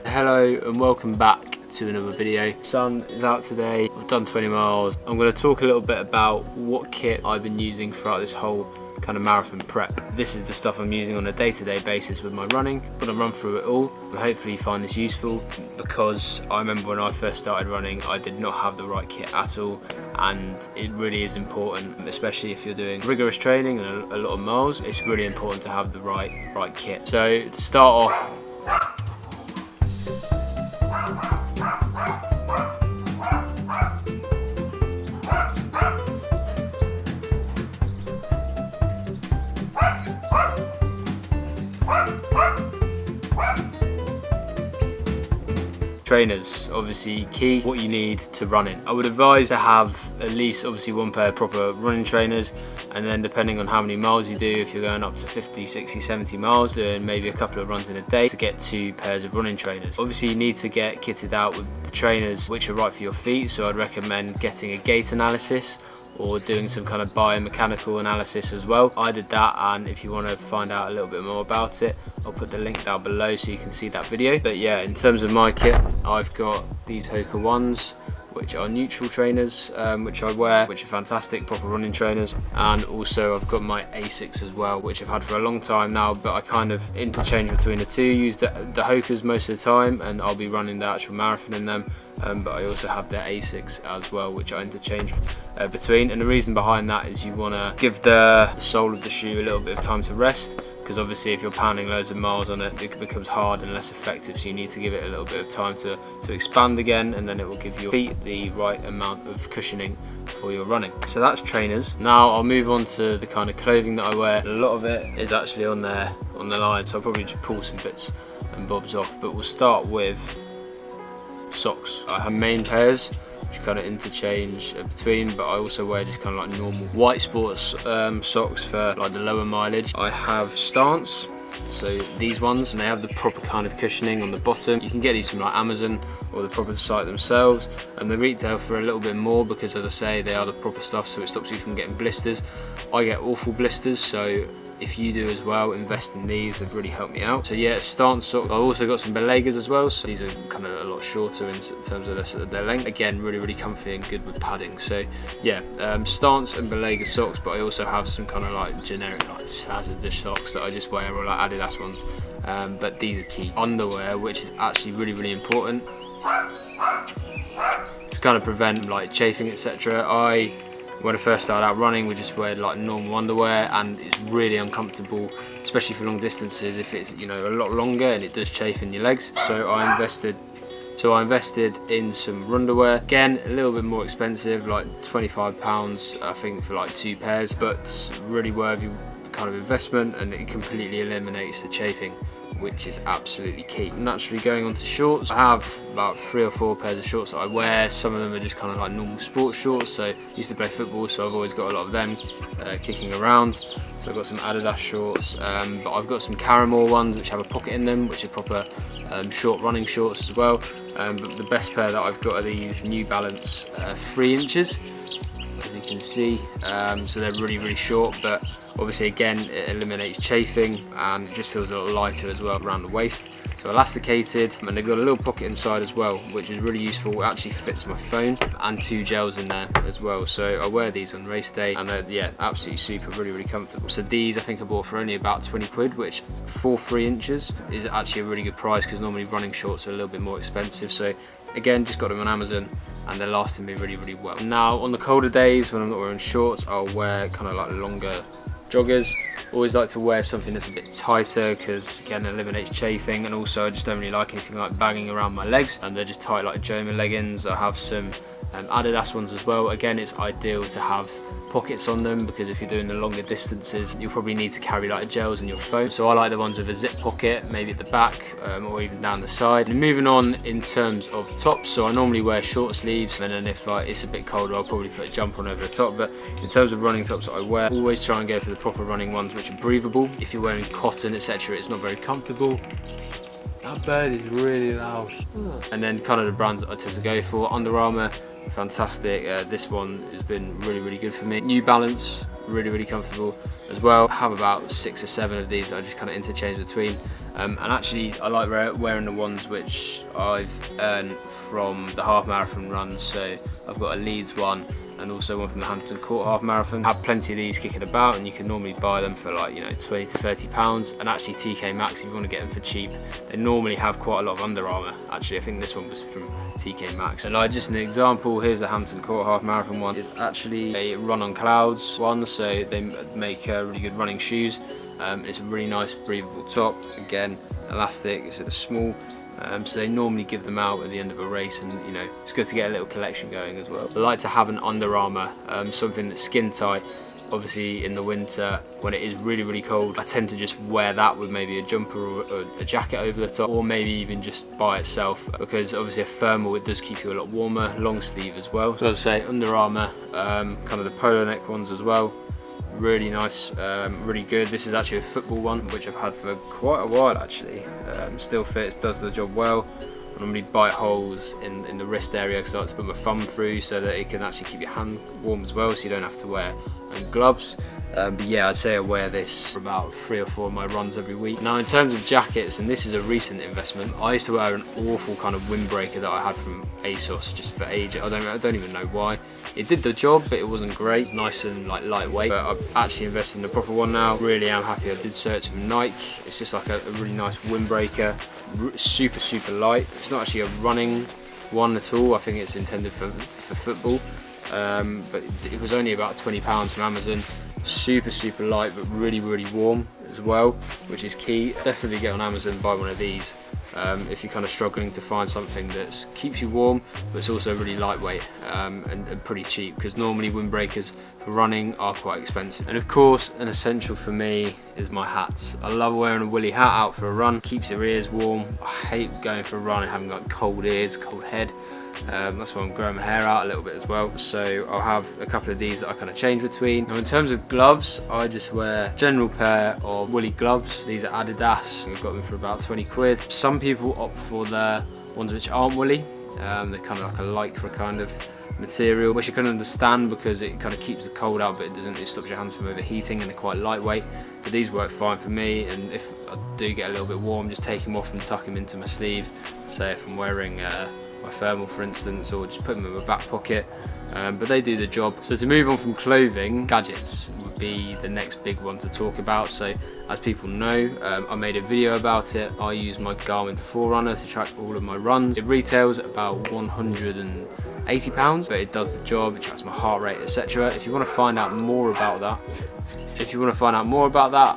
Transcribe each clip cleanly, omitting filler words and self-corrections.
Hello and welcome back to another video. Sun is out today. I've done 20 miles. I'm going to talk a little bit about what kit I've been using throughout this whole kind of marathon prep. This is the stuff I'm using on a day-to-day basis with my running. I'm going to run through it all and hopefully you find this useful, because I remember when I first started running I did not have the right kit at all, and it really is important, especially if you're doing rigorous training and a lot of miles. It's really important to have the right kit. So to start off, trainers, obviously key, what you need to run in. I would advise to have at least obviously one pair of proper running trainers, and then depending on how many miles you do, if you're going up to 50, 60, 70 miles, doing maybe a couple of runs in a day, to get 2 pairs of running trainers. Obviously you need to get kitted out with the trainers which are right for your feet, so I'd recommend getting a gait analysis or doing some kind of biomechanical analysis as well. I did that, and if you want to find out a little bit more about it, I'll put the link down below so you can see that video. But yeah, in terms of my kit, I've got these Hoka ones, which are neutral trainers, which I wear, which are fantastic, proper running trainers. And also I've got my Asics as well, which I've had for a long time now, but I kind of interchange between the two. Use the Hokas most of the time, and I'll be running the actual marathon in them. But I also have the Asics as well, which I interchange between. And the reason behind that is you want to give the sole of the shoe a little bit of time to rest, because obviously if you're pounding loads of miles on it, it becomes hard and less effective, so you need to give it a little bit of time to expand again, and then it will give your feet the right amount of cushioning for your running. So that's trainers. Now I'll move on to the kind of clothing that I wear. A lot of it is actually on there on the line, so I'll probably just pull some bits and bobs off, but we'll start with socks. I have main pairs which kind of interchange between, but I also wear just kind of like normal white sports socks for like the lower mileage. I have Stance, so these ones, and they have the proper kind of cushioning on the bottom. You can get these from like Amazon or the proper site themselves, and they retail for a little bit more because, as I say, they are the proper stuff, so it stops you from getting blisters. I get awful blisters, so if you do as well, invest in these. They've really helped me out. So yeah, Stance socks. I've also got some Belegas as well, so these are kind of a lot shorter in terms of their length. Again, really comfy and good with padding. So yeah, Stance and Belega socks, but I also have some kind of like generic like Hazardous socks that I just wear, or like Adidas ones. But these are key. Underwear, which is actually really important to kind of prevent like chafing, etc. When I first started out running, we just wear like normal underwear, and it's really uncomfortable, especially for long distances, if it's, you know, a lot longer and it does chafe in your legs. So I invested in some underwear. Again, a little bit more expensive, like £25 I think for like 2 pairs, but really worthy kind of investment, and it completely eliminates the chafing, which is absolutely key. Naturally, going on to shorts, I have about 3 or 4 pairs of shorts that I wear. Some of them are just kind of like normal sports shorts, so I used to play football, so I've always got a lot of them kicking around. So I've got some Adidas shorts, but I've got some Caramore ones which have a pocket in them, which are proper short running shorts as well. But the best pair that I've got are these New Balance 3 inches, as you can see. So they're really short, but obviously again it eliminates chafing, and it just feels a little lighter as well around the waist. So elasticated, and they've got a little pocket inside as well, which is really useful. It actually fits my phone, and 2 gels in there as well. So I wear these on race day, and they're, yeah, absolutely super, really comfortable. So these I think I bought for only about 20 quid, which for 3 inches is actually a really good price, because normally running shorts are a little bit more expensive. So again, just got them on Amazon, and they're lasting me really well. Now on the colder days when I'm not wearing shorts, I'll wear kind of like longer joggers. Always like to wear something that's a bit tighter, because again it eliminates chafing, and also I just don't really like anything like bagging around my legs, and they're just tight like Joma leggings. I have some Adidas ones as well. Again, it's ideal to have pockets on them, because if you're doing the longer distances, you'll probably need to carry like gels in your phone. So I like the ones with a zip pocket, maybe at the back or even down the side. And moving on in terms of tops, so I normally wear short sleeves, and then if it's a bit colder, I'll probably put a jumper on over the top. But in terms of running tops that I wear, always try and go for the proper running ones which are breathable. If you're wearing cotton, etc., it's not very comfortable. That bird is really loud. And then kind of the brands that I tend to go for, Under Armour, fantastic. This one has been really good for me. New Balance, really comfortable as well. I have about 6 or 7 of these that I just kind of interchange between. And actually I like wearing the ones which I've earned from the half marathon runs. So I've got a Leeds one and also one from the Hampton Court half marathon. I have plenty of these kicking about, and you can normally buy them for like, you know, 20 to 30 pounds. And actually TK Maxx, if you want to get them for cheap, they normally have quite a lot of Under Armour. Actually, I think this one was from TK Maxx. And like, just an example, here's the Hampton Court half marathon one. It's actually a Run on Clouds one, so they make really good running shoes. It's a really nice breathable top, again elastic, it's a small. So they normally give them out at the end of a race, and you know, it's good to get a little collection going as well. I like to have an Under Armour, something that's skin tight. Obviously in the winter when it is really cold, I tend to just wear that with maybe a jumper or a jacket over the top, or maybe even just by itself, because obviously a thermal, it does keep you a lot warmer. Long sleeve as well. So as I say, Under Armour, kind of the polo neck ones as well. Really nice, really good. This is actually a football one, which I've had for quite a while actually. Still fits, does the job well. I normally bite holes in the wrist area because I like to put my thumb through so that it can actually keep your hand warm as well, so you don't have to wear gloves. But yeah, I'd say I wear this for about 3 or 4 of my runs every week. Now in terms of jackets, and this is a recent investment, I used to wear an awful kind of windbreaker that I had from ASOS just for ages. I don't even know why. It did the job, but it wasn't great. It's nice and like lightweight, but I've actually invested in the proper one now. Really am happy. I did search for Nike. It's just like a really nice windbreaker, super light. It's not actually a running one at all. I think it's intended for football. But it was only about £20 from Amazon. Super light, but really warm as well, which is key. Definitely get on Amazon and buy one of these if you're kind of struggling to find something that keeps you warm, but it's also really lightweight and pretty cheap, because normally windbreakers for running are quite expensive. And of course, an essential for me is my hats. I love wearing a woolly hat out for a run. Keeps your ears warm. I hate going for a run and having like cold ears, cold head. That's why I'm growing my hair out a little bit as well. So I'll have a couple of these that I kind of change between. Now in terms of gloves, I just wear a general pair of woolly gloves. These are Adidas. I've got them for about 20 quid. Some people opt for the ones which aren't woolly. They're kind of like a lycra kind of material, which I can understand because it kind of keeps the cold out, but it stops your hands from overheating, and they're quite lightweight. But these work fine for me, and if I do get a little bit warm, just take them off and tuck them into my sleeve. Say if I'm wearing my thermal for instance, or just put them in my back pocket, but they do the job. So to move on from clothing, gadgets would be the next big one to talk about. So as people know, I made a video about it. I use my Garmin Forerunner to track all of my runs. It retails at about £180, but it does the job. It tracks my heart rate, etc. If you want to find out more about that,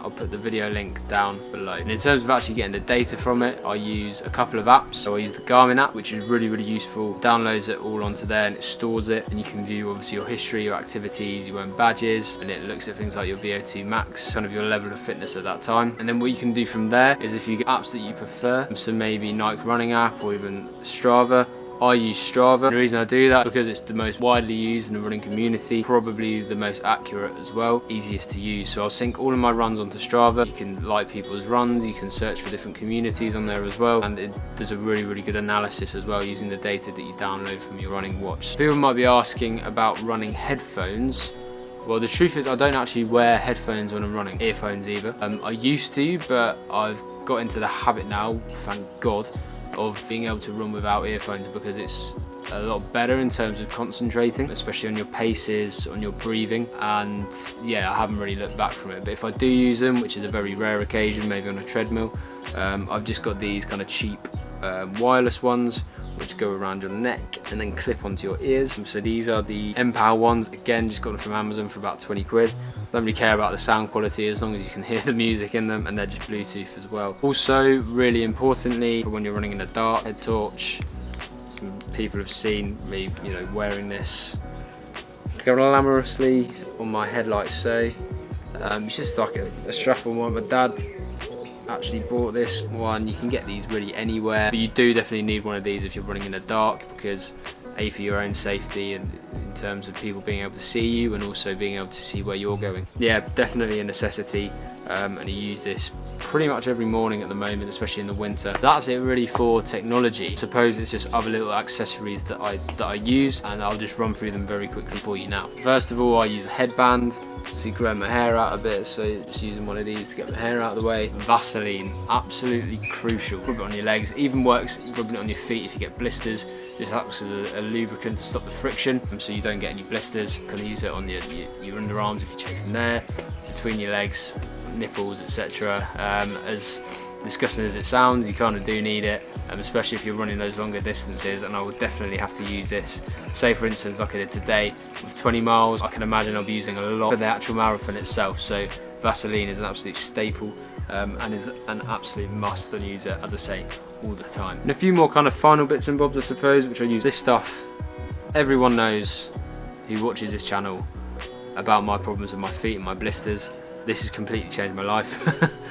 I'll put the video link down below. And in terms of actually getting the data from it, I use a couple of apps. So I use the Garmin app, which is really useful. Downloads it all onto there and it stores it, and you can view obviously your history, your activities, your own badges, and it looks at things like your VO2 max, kind of your level of fitness at that time. And then what you can do from there is, if you get apps that you prefer, so maybe Nike running app or even Strava, I use Strava. The reason I do that, because it's the most widely used in the running community, probably the most accurate as well, easiest to use. So I'll sync all of my runs onto Strava. You can like people's runs, you can search for different communities on there as well, and it does a really good analysis as well, using the data that you download from your running watch. People might be asking about running headphones. Well, the truth is I don't actually wear headphones when I'm running, earphones either. I used to, but I've got into the habit now, thank God, of being able to run without earphones, because it's a lot better in terms of concentrating, especially on your paces, on your breathing. And yeah, I haven't really looked back from it, but if I do use them, which is a very rare occasion, maybe on a treadmill, I've just got these kind of cheap wireless ones which go around your neck and then clip onto your ears. So these are the Empower ones. Again, just got them from Amazon for about 20 quid. Don't really care about the sound quality as long as you can hear the music in them, and they're just Bluetooth as well. Also, really importantly, for when you're running in the dark, head torch. Some people have seen me, you know, wearing this glamorously on my headlights. So it's just like a strap-on one. My dad actually bought this one. You can get these really anywhere, but you do definitely need one of these if you're running in the dark, because A, for your own safety and in terms of people being able to see you, and also being able to see where you're going. Yeah, definitely a necessity, and I use this pretty much every morning at the moment, especially in the winter. That's it really for technology. I suppose it's just other little accessories that I use, and I'll just run through them very quickly for you now. First of all, I use a headband. See, growing my hair out a bit, so just using one of these to get my hair out of the way. Vaseline, absolutely crucial. Rub it on your legs. Even works rubbing it on your feet if you get blisters. Just acts as a lubricant to stop the friction, so you don't get any blisters. You can use it on your underarms if you're chafing there, between your legs, nipples, etc. As disgusting as it sounds, you kind of do need it, especially if you're running those longer distances, and I would definitely have to use this. Say for instance, like I did today with 20 miles, I can imagine I'll be using a lot for the actual marathon itself, so Vaseline is an absolute staple and is an absolute must, and use it, as I say, all the time. And a few more kind of final bits and bobs, I suppose, which I use. This stuff, everyone knows who watches this channel about my problems with my feet and my blisters. This has completely changed my life.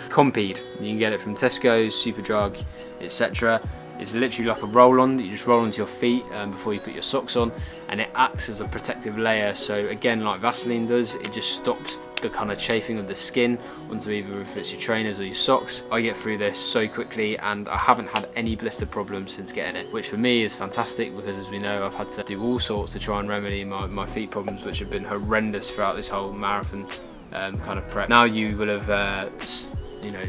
Compeed, you can get it from Tesco's, Superdrug, etc. It's literally like a roll-on that you just roll onto your feet before you put your socks on, and it acts as a protective layer. So again, like Vaseline does, it just stops the kind of chafing of the skin onto either if it's your trainers or your socks. I get through this so quickly, and I haven't had any blister problems since getting it, which for me is fantastic, because as we know, I've had to do all sorts to try and remedy my feet problems, which have been horrendous throughout this whole marathon kind of prep. Now you will have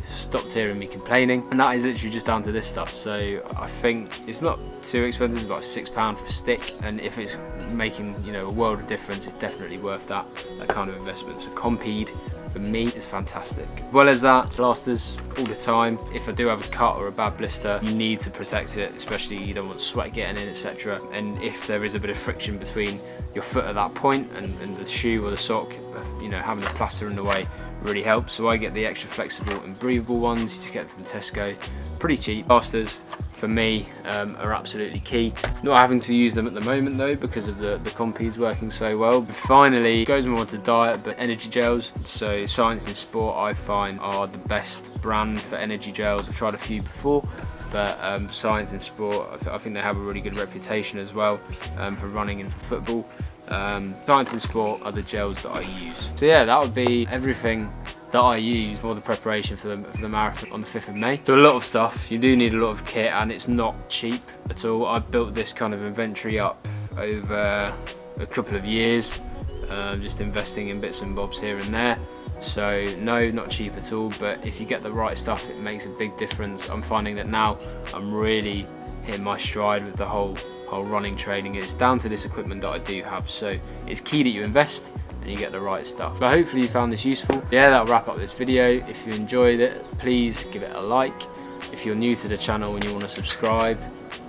stopped hearing me complaining, and that is literally just down to this stuff. So I think it's not too expensive. It's like £6 for a stick, and if it's making a world of difference, it's definitely worth that kind of investment. So Compeed for me is fantastic. As well as that, plasters all the time. If I do have a cut or a bad blister, you need to protect it, especially you don't want sweat getting in, etc. And if there is a bit of friction between your foot at that point and the shoe or the sock, having a plaster in the way really helps. So I get the extra flexible and breathable ones. You just get them from Tesco, pretty cheap. Plasters for me are absolutely key. Not having to use them at the moment though, because of the Compeed's working so well. But finally, it goes more into diet, but energy gels. So Science in Sport, I find, are the best brand for energy gels. I've tried a few before, but Science in Sport, I think they have a really good reputation as well for running and for football. Science in Sport are the gels that I use. So yeah, that would be everything that I use for the preparation for the marathon on the 5th of May. So a lot of stuff. You do need a lot of kit, and it's not cheap at all. I built this kind of inventory up over a couple of years, just investing in bits and bobs here and there. So no, not cheap at all, but if you get the right stuff, it makes a big difference. I'm finding that now I'm really hitting my stride with the whole running training. It's down to this equipment that I do have, so it's key that you invest and you get the right stuff. So hopefully you found this useful. Yeah, that'll wrap up this video. If you enjoyed it, please give it a like. If you're new to the channel and you want to subscribe,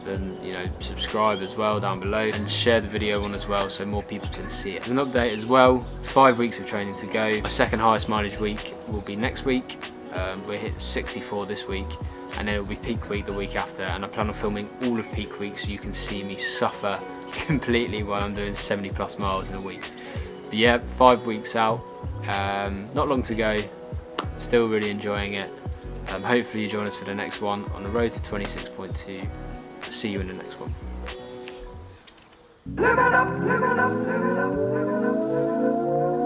then subscribe as well down below, and share the video on as well so more people can see it. As an update as well, 5 weeks of training to go. My second highest mileage week will be next week. We're hit 64 this week, and then it'll be peak week the week after, and I plan on filming all of peak week so you can see me suffer completely while I'm doing 70+ miles in a week. But yeah, 5 weeks out, not long to go, still really enjoying it. Hopefully you join us for the next one on the road to 26.2. See you in the next one. Live it up, live it up, live it up, live it up.